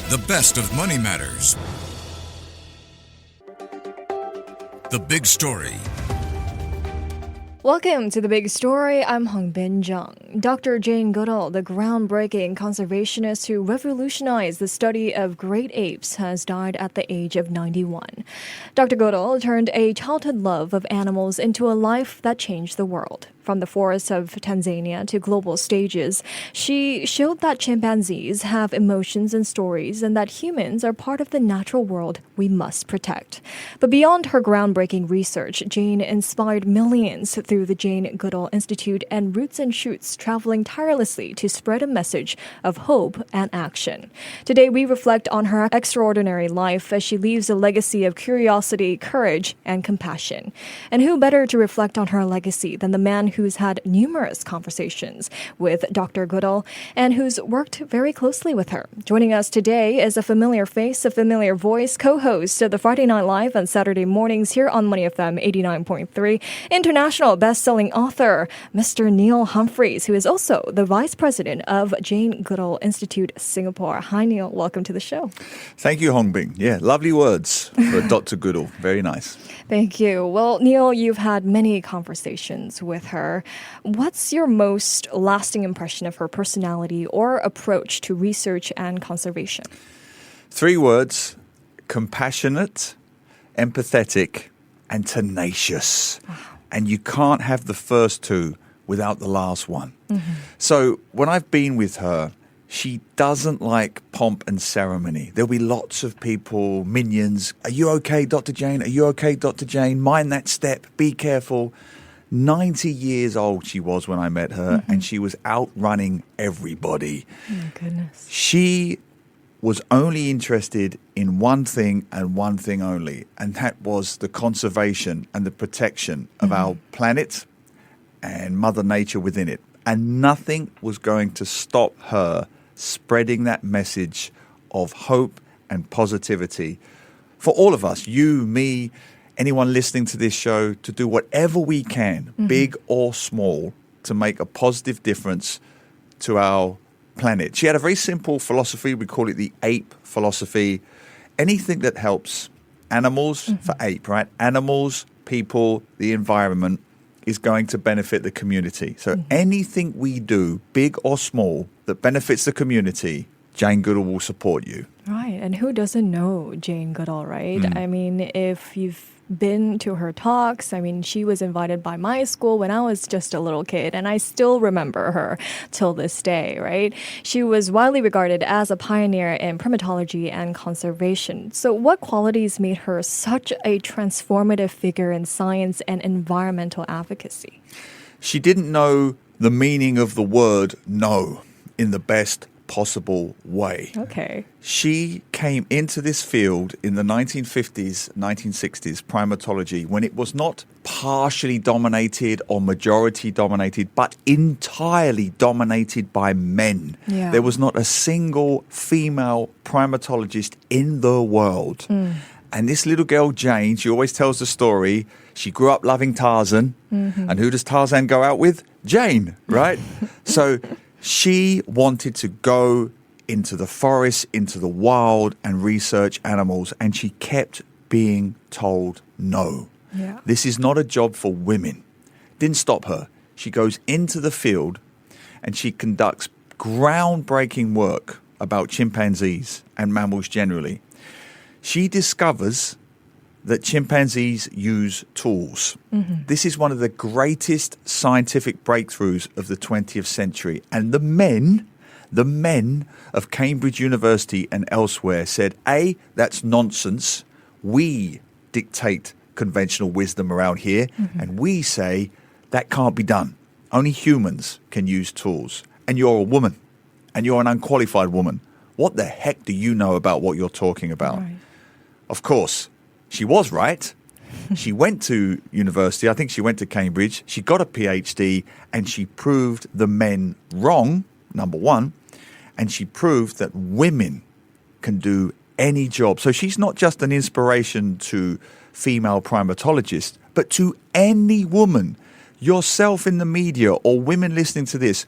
The best of Money Matters. The Big Story. Welcome to The Big Story. I'm Hongbin Jeong. Dr Jane Goodall, the groundbreaking conservationist who revolutionized the study of great apes, has died at the age of 91. Dr Goodall turned a childhood love of animals into a life that changed the world. From the forests of Tanzania to global stages, she showed that chimpanzees have emotions and stories and that humans are part of the natural world we must protect. But beyond her groundbreaking research, Jane inspired millions through the Jane Goodall Institute and Roots and Shoots, traveling tirelessly to spread a message of hope and action. Today, we reflect on her extraordinary life as she leaves a legacy of curiosity, courage, and compassion. And who better to reflect on her legacy than the man who's had numerous conversations with Dr. Goodall and who's worked very closely with her. Joining us today is a familiar face, a familiar voice, co-host of the Friday Night Live on Saturday mornings here on MoneyFM 89.3, international best-selling author, Mr. Neil Humphreys, who is also the vice president of Jane Goodall Institute Singapore. Hi, Neil. Welcome to the show. Thank you, Hongbin. Yeah, lovely words for Dr. Goodall. Very nice. Thank you. Well, Neil, you've had many conversations with her. What's your most lasting impression of her personality or approach to research and conservation? 3 words: compassionate, empathetic, and tenacious. Wow. And you can't have the first 2 without the last one. Mm-hmm. So when I've been with her, she doesn't like pomp and ceremony. There'll be lots of people, minions. Are you okay, Dr. Jane? Are you okay, Dr. Jane? Mind that step. Be careful. 90 years old she was when I met her, and she was outrunning everybody. Oh, my goodness. She was only interested in one thing and one thing only, and that was the conservation and the protection of our planet and Mother Nature within it. And nothing was going to stop her spreading that message of hope and positivity for all of us, you, me, anyone listening to this show, to do whatever we can, big or small, to make a positive difference to our planet. She had a very simple philosophy. We call it the ape philosophy. Anything that helps animals, for ape, right? Animals, people, the environment, is going to benefit the community. So anything we do, big or small, that benefits the community, Jane Goodall will support you. Right. And who doesn't know Jane Goodall, right? I mean, if you've been to her talks, I mean, she was invited by my school when I was just a little kid, and I still remember her till this day, right? She was widely regarded as a pioneer in primatology and conservation. So what qualities made her such a transformative figure in science and environmental advocacy? She didn't know the meaning of the word no in the best possible way. Okay. She came into this field in the 1950s, 1960s, primatology, when it was not partially dominated or majority dominated, but entirely dominated by men. Yeah. There was not a single female primatologist in the world. And this little girl, Jane, she always tells the story. She grew up loving Tarzan. And who does Tarzan go out with? Jane, right? So she wanted to go into the forest, into the wild, and research animals, and she kept being told no. Yeah. This is not a job for women. Didn't stop her. She goes into the field and she conducts groundbreaking work about chimpanzees and mammals generally. She discovers that chimpanzees use tools. This is one of the greatest scientific breakthroughs of the 20th century. And the men of Cambridge University and elsewhere said, A, that's nonsense. We dictate conventional wisdom around here, and we say that can't be done. Only humans can use tools. And you're a woman, and you're an unqualified woman. What the heck do you know about what you're talking about? Right. Of course, she was right. She went to university. I think she went to Cambridge. She got a PhD, and she proved the men wrong, number one, and she proved that women can do any job. So she's not just an inspiration to female primatologists, but to any woman, yourself in the media or women listening to this.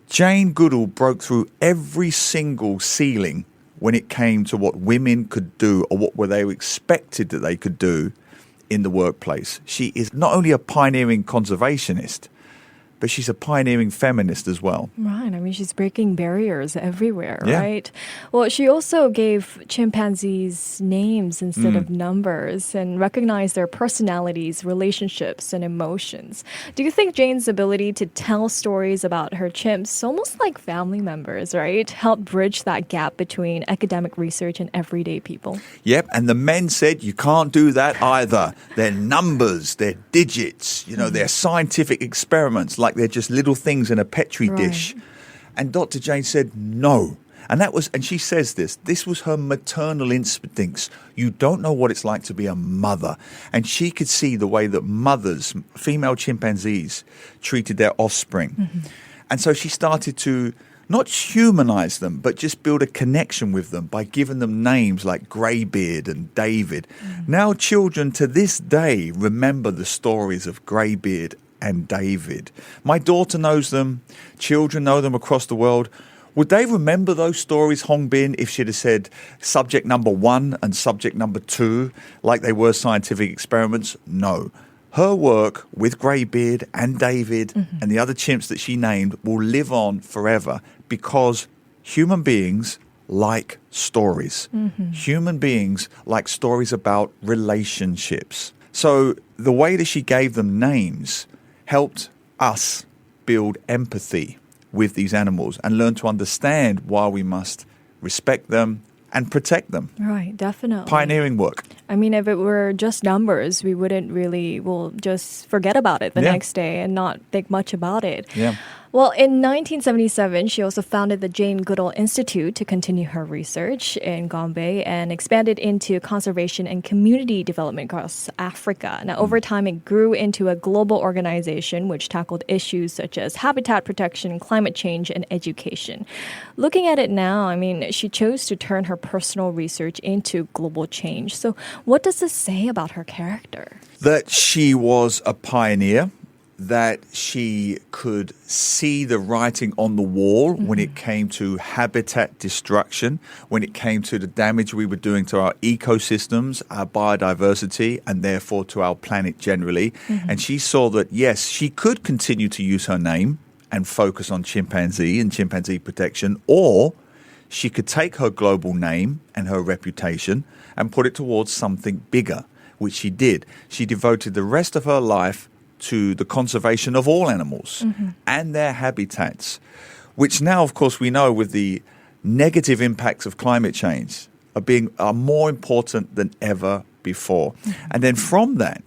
Jane Goodall broke through every single ceiling when it came to what women could do or what they were expected that they could do in the workplace. She is not only a pioneering conservationist, but she's a pioneering feminist as well. Right. I mean, she's breaking barriers everywhere, Yeah. right? Well, she also gave chimpanzees names instead of numbers and recognized their personalities, relationships, and emotions. Do you think Jane's ability to tell stories about her chimps, almost like family members, right, helped bridge that gap between academic research and everyday people? Yep, and the men said you can't do that either. They're numbers, they're digits, they're scientific experiments, like they're just little things in a petri dish. And Dr. Jane said no. And she says this was her maternal instincts. You don't know what it's like to be a mother. And she could see the way that mothers, female chimpanzees, treated their offspring. And so she started to not humanize them, but just build a connection with them by giving them names like Greybeard and David. Now children to this day remember the stories of Greybeard and David. My daughter knows them. Children know them across the world. Would they remember those stories, Hongbin, if she'd have said subject number 1 and subject number 2 like they were scientific experiments? No. Her work with Greybeard and David and the other chimps that she named will live on forever because human beings like stories. Human beings like stories about relationships. So the way that she gave them names helped us build empathy with these animals and learn to understand why we must respect them and protect them. Right, definitely. Pioneering work. I mean, if it were just numbers, we wouldn't really, just forget about it the next day and not think much about it. Yeah. Well, in 1977, she also founded the Jane Goodall Institute to continue her research in Gombe and expanded into conservation and community development across Africa. Now, over time, it grew into a global organization which tackled issues such as habitat protection, climate change, and education. Looking at it now, I mean, she chose to turn her personal research into global change. So what does this say about her character? That she was a pioneer, that she could see the writing on the wall when it came to habitat destruction, when it came to the damage we were doing to our ecosystems, our biodiversity, and therefore to our planet generally. And she saw that, yes, she could continue to use her name and focus on chimpanzee and chimpanzee protection, or she could take her global name and her reputation and put it towards something bigger, which she did. She devoted the rest of her life to the conservation of all animals and their habitats, which now, of course, we know with the negative impacts of climate change are more important than ever before. And then from that,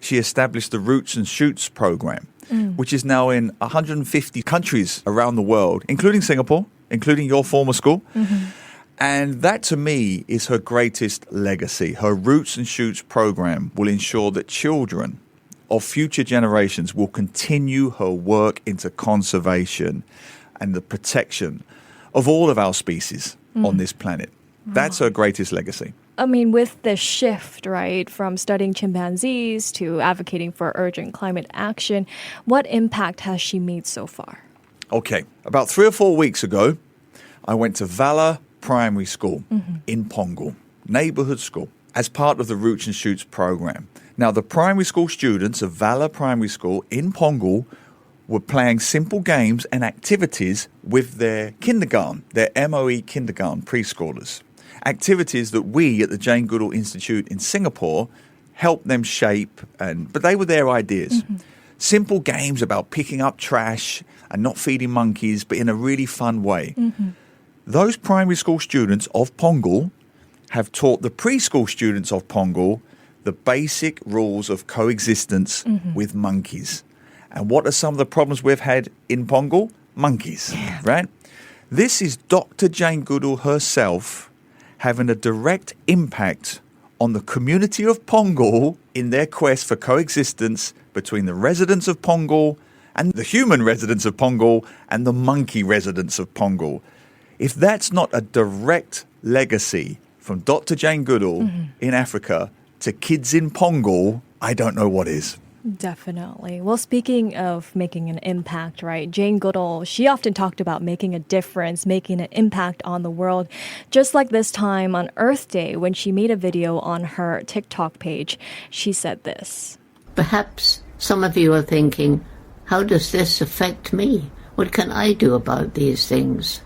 she established the Roots and Shoots program, which is now in 150 countries around the world, including Singapore, including your former school. And that, to me, is her greatest legacy. Her Roots and Shoots program will ensure that children of future generations will continue her work into conservation and the protection of all of our species on this planet. That's her greatest legacy. I mean, with the shift, right, from studying chimpanzees to advocating for urgent climate action, what impact has she made so far? Okay, about 3 or 4 weeks ago, I went to Valor Primary School in Pongal, neighborhood school, as part of the Roots and Shoots program. Now, the primary school students of Valor Primary School in Pongal were playing simple games and activities with their kindergarten, their MOE kindergarten preschoolers. Activities that we at the Jane Goodall Institute in Singapore helped them shape, but they were their ideas. Simple games about picking up trash and not feeding monkeys, but in a really fun way. Those primary school students of Pongal have taught the preschool students of Pongal the basic rules of coexistence with monkeys. And what are some of the problems we've had in Pongal? Monkeys, right? This is Dr. Jane Goodall herself having a direct impact on the community of Pongal in their quest for coexistence between the residents of Pongal and the human residents of Pongal and the monkey residents of Pongal. If that's not a direct legacy from Dr. Jane Goodall in Africa to kids in Pongal, I don't know what is. Definitely. Well, speaking of making an impact, right? Jane Goodall, she often talked about making a difference, making an impact on the world. Just like this time on Earth Day, when she made a video on her TikTok page, she said this. Perhaps some of you are thinking, how does this affect me? What can I do about these things?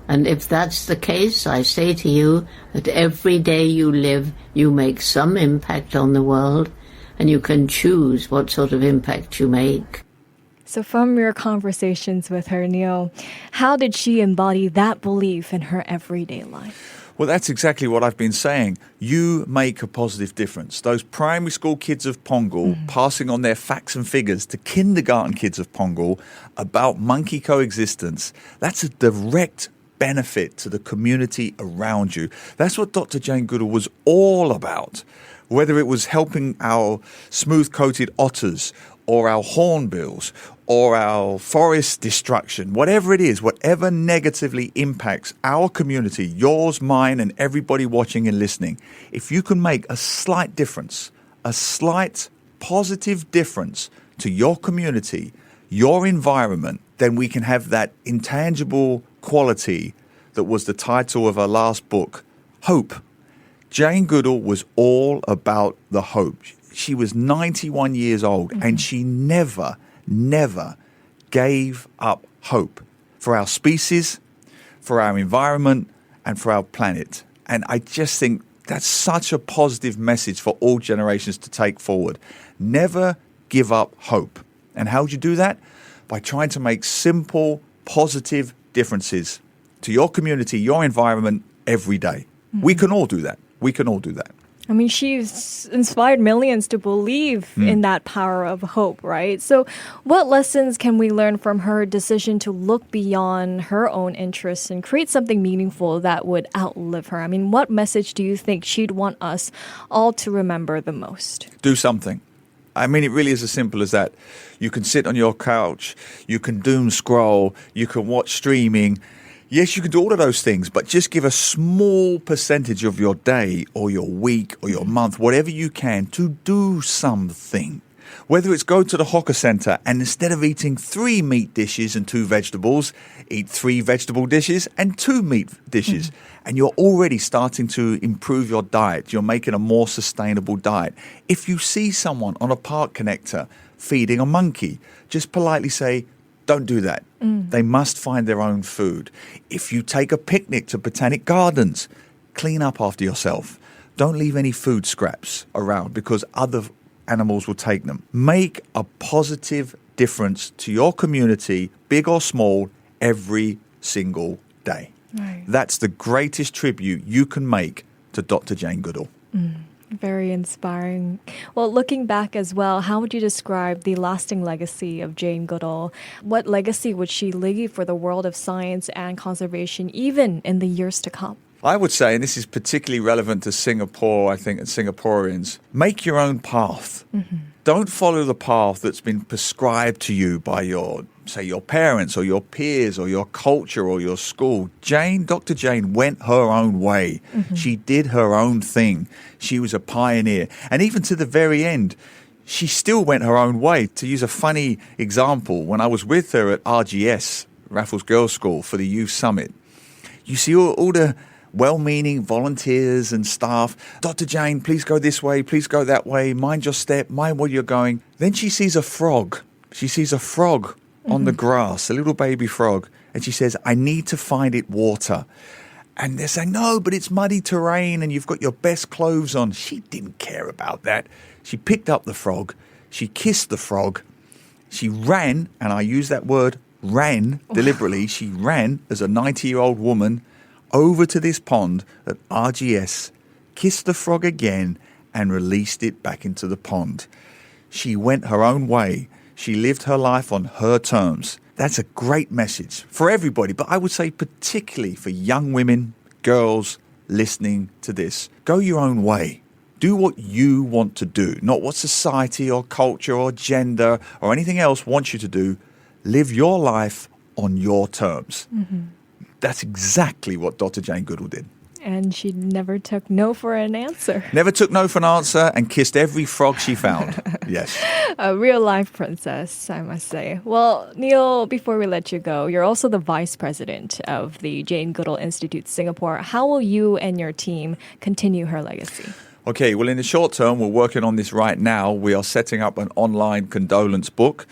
And if that's the case, I say to you that every day you live, you make some impact on the world, and you can choose what sort of impact you make. So from your conversations with her, Neil, how did she embody that belief in her everyday life? Well, that's exactly what I've been saying. You make a positive difference. Those primary school kids of Pongal passing on their facts and figures to kindergarten kids of Pongal about monkey coexistence, that's a direct benefit to the community around you. That's what Dr. Jane Goodall was all about. Whether it was helping our smooth-coated otters or our hornbills or our forest destruction, whatever it is, whatever negatively impacts our community, yours, mine, and everybody watching and listening, if you can make a slight difference, a slight positive difference to your community, your environment, then we can have that intangible quality that was the title of her last book, Hope. Jane Goodall was all about the hope. She was 91 years old and she never gave up hope for our species, for our environment, and for our planet. And I just think that's such a positive message for all generations to take forward. Never give up hope. And how would you do that? By trying to make simple, positive differences to your community, your environment, every day. We can all do that. We can all do that. I mean, she's inspired millions to believe in that power of hope, right? So what lessons can we learn from her decision to look beyond her own interests and create something meaningful that would outlive her? I mean, what message do you think she'd want us all to remember the most? Do something. I mean, it really is as simple as that. You can sit on your couch, you can doom scroll, you can watch streaming. Yes, you can do all of those things, but just give a small percentage of your day or your week or your month, whatever you can, to do something. Whether it's go to the hawker centre and instead of eating 3 meat dishes and 2 vegetables, eat 3 vegetable dishes and 2 meat dishes. And you're already starting to improve your diet. You're making a more sustainable diet. If you see someone on a park connector feeding a monkey, just politely say, don't do that. They must find their own food. If you take a picnic to botanic gardens, clean up after yourself. Don't leave any food scraps around because other animals will take them. Make a positive difference to your community, big or small, every single day. Right. That's the greatest tribute you can make to Dr. Jane Goodall. Very inspiring. Well, looking back as well, how would you describe the lasting legacy of Jane Goodall? What legacy would she leave for the world of science and conservation, even in the years to come? I would say, and this is particularly relevant to Singapore, I think, and Singaporeans, make your own path. Don't follow the path that's been prescribed to you by your parents or your peers or your culture or your school. Dr. Jane went her own way. She did her own thing. She was a pioneer. And even to the very end, she still went her own way. To use a funny example, when I was with her at RGS, Raffles Girls' School, for the Youth Summit, you see all the well-meaning volunteers and staff. Dr. Jane, please go this way, please go that way, mind your step, mind where you're going. Then she sees a frog. She sees a frog on the grass, a little baby frog, and she says, I need to find it water. And they're saying, no, but it's muddy terrain and you've got your best clothes on. She didn't care about that. She picked up the frog, she kissed the frog, she ran, and I use that word, ran deliberately, she ran as a 90-year-old woman over to this pond at RGS, kissed the frog again and released it back into the pond. She went her own way. She lived her life on her terms. That's a great message for everybody, but I would say particularly for young women, girls listening to this. Go your own way. Do what you want to do, not what society or culture or gender or anything else wants you to do. Live your life on your terms. That's exactly what Dr. Jane Goodall did. And she never took no for an answer. Never took no for an answer and kissed every frog she found. Yes. A real life princess, I must say. Well, Neil, before we let you go, you're also the vice president of the Jane Goodall Institute Singapore. How will you and your team continue her legacy? Okay, well, in the short term, we're working on this right now. We are setting up an online condolence book.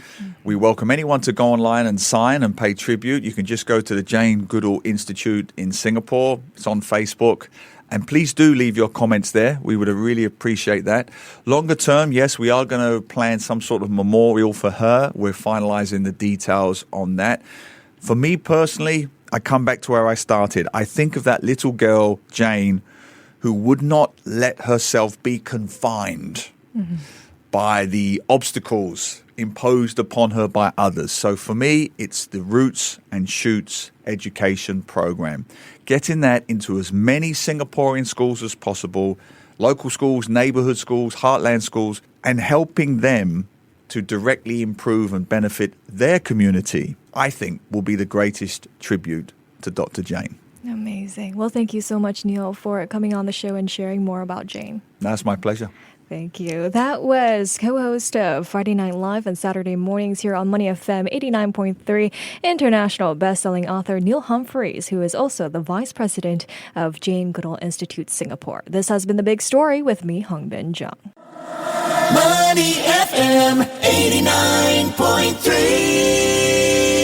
We welcome anyone to go online and sign and pay tribute. You can just go to the Jane Goodall Institute in Singapore. It's on Facebook. And please do leave your comments there. We would really appreciate that. Longer term, yes, we are going to plan some sort of memorial for her. We're finalizing the details on that. For me personally, I come back to where I started. I think of that little girl, Jane, who would not let herself be confined by the obstacles imposed upon her by others. So for me, it's the Roots and Shoots education program. Getting that into as many Singaporean schools as possible, local schools, neighborhood schools, heartland schools, and helping them to directly improve and benefit their community, I think will be the greatest tribute to Dr. Jane. Amazing. Well, thank you so much, Neil, for coming on the show and sharing more about Jane. That's my pleasure. Thank you. That was co-host of Friday Night Live and Saturday mornings here on MoneyFM 89.3, international best-selling author Neil Humphreys, who is also the vice president of Jane Goodall Institute Singapore. This has been The Big Story with me, Hongbin Jeong. MoneyFM 89.3